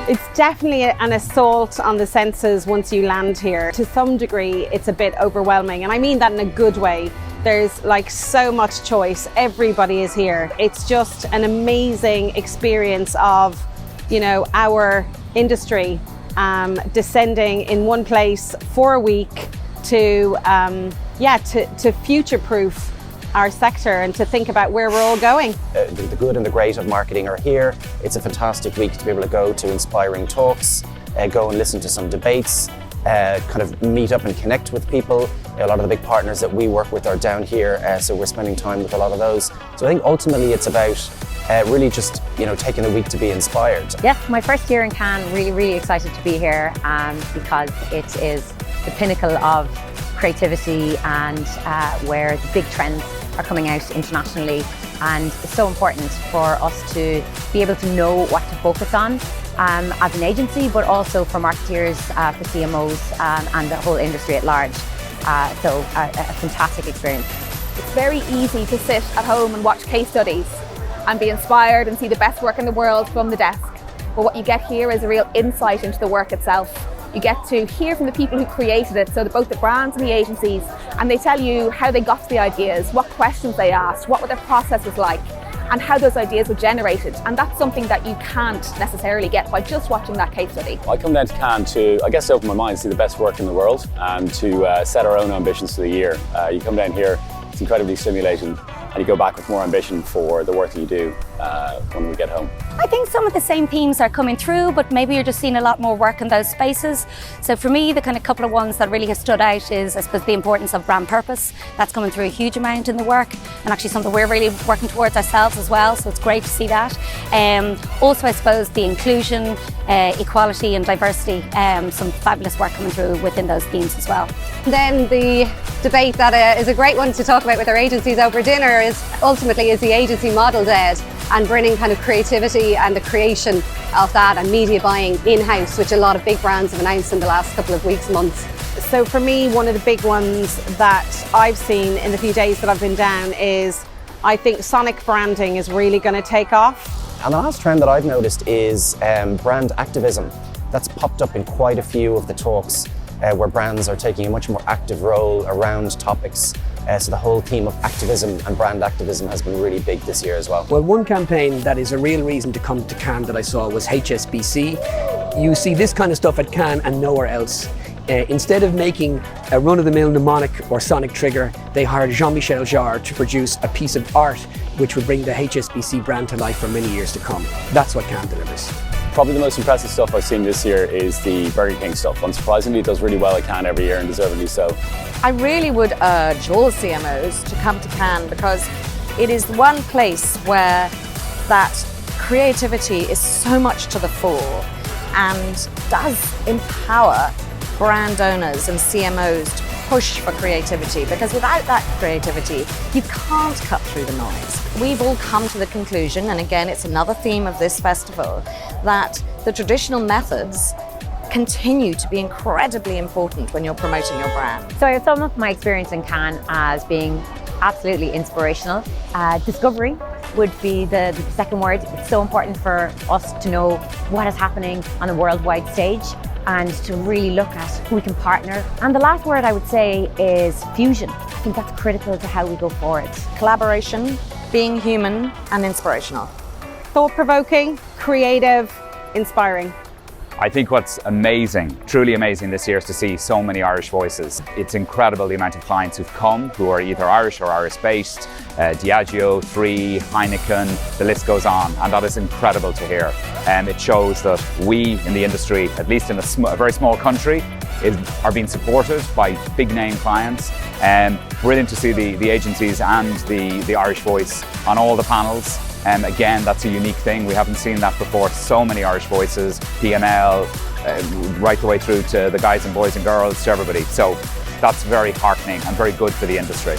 It's definitely an assault on the senses once you land here. To some degree, it's a bit overwhelming, and I mean that in a good way. There's like so much choice. Everybody is here. It's just an amazing experience of, you know, our industry descending in one place for a week to future-proof our sector and to think about where we're all going. The good and the great of marketing are here. It's a fantastic week to be able to go to inspiring talks, go and listen to some debates, kind of meet up and connect with people. A lot of the big partners that we work with are down here, so we're spending time with a lot of those. So I think ultimately it's about really just, you know, taking a week to be inspired. Yes, my first year in Cannes, really excited to be here because it is the pinnacle of creativity and where the big trends are coming out internationally, and it's so important for us to be able to know what to focus on as an agency, but also for marketeers, for CMOs and the whole industry at large. So a fantastic experience. It's very easy to sit at home and watch case studies and be inspired and see the best work in the world from the desk. But what you get here is a real insight into the work itself. You get to hear from the people who created it, so both the brands and the agencies, and they tell you how they got to the ideas, what questions they asked, what their process was like, and how those ideas were generated. And that's something that you can't necessarily get by just watching that case study. I come down to Cannes to, I guess, open my mind, see the best work in the world and to set our own ambitions for the year. You come down here, it's incredibly stimulating, and you go back with more ambition for the work that you do when we get home. I think some of the same themes are coming through, but maybe you're just seeing a lot more work in those spaces. So for me, the kind of couple of ones that really have stood out is, I suppose, the importance of brand purpose. That's coming through a huge amount in the work, and actually something we're really working towards ourselves as well, so it's great to see that. Also, I suppose, the inclusion, equality and diversity, some fabulous work coming through within those themes as well. Then the debate that is a great one to talk about with our agencies over dinner is ultimately is the agency model dead, and bringing kind of creativity and the creation of that and media buying in-house, which a lot of big brands have announced in the last couple of weeks, months. So for me, one of the big ones that I've seen in the few days that I've been down is I think sonic branding is really going to take off. And the last trend that I've noticed is brand activism. That's popped up in quite a few of the talks where brands are taking a much more active role around topics. So the whole theme of activism and brand activism has been really big this year as well. Well, one campaign that is a real reason to come to Cannes that I saw was HSBC. You see this kind of stuff at Cannes and nowhere else. Instead of making a run-of-the-mill mnemonic or sonic trigger, they hired Jean-Michel Jarre to produce a piece of art which would bring the HSBC brand to life for many years to come. That's what Cannes delivers. Probably the most impressive stuff I've seen this year is the Burger King stuff. Unsurprisingly, it does really well at Cannes every year, and deservedly so. I really would urge all CMOs to come to Cannes because it is the one place where that creativity is so much to the fore and does empower brand owners and CMOs to push for creativity, because without that creativity, you can't cut through the noise. We've all come to the conclusion, and again, it's another theme of this festival, that the traditional methods continue to be incredibly important when you're promoting your brand. So I sum up my experience in Cannes as being absolutely inspirational. Discovery would be the second word. It's so important for us to know what is happening on a worldwide stage and to really look at who we can partner. And the last word I would say is fusion. I think that's critical to how we go forward. Collaboration, being human and inspirational. Thought-provoking, creative, inspiring. I think what's amazing, truly amazing this year is to see so many Irish voices. It's incredible the amount of clients who've come who are either Irish or Irish-based, Diageo, 3, Heineken, the list goes on, and that is incredible to hear. It shows that we in the industry, at least in a very small country, are being supported by big name clients. Brilliant to see the agencies and the Irish voice on all the panels. Again, that's a unique thing. We haven't seen that before. So many Irish voices, P&L, right the way through to the guys and boys and girls, to everybody. So that's very heartening and very good for the industry.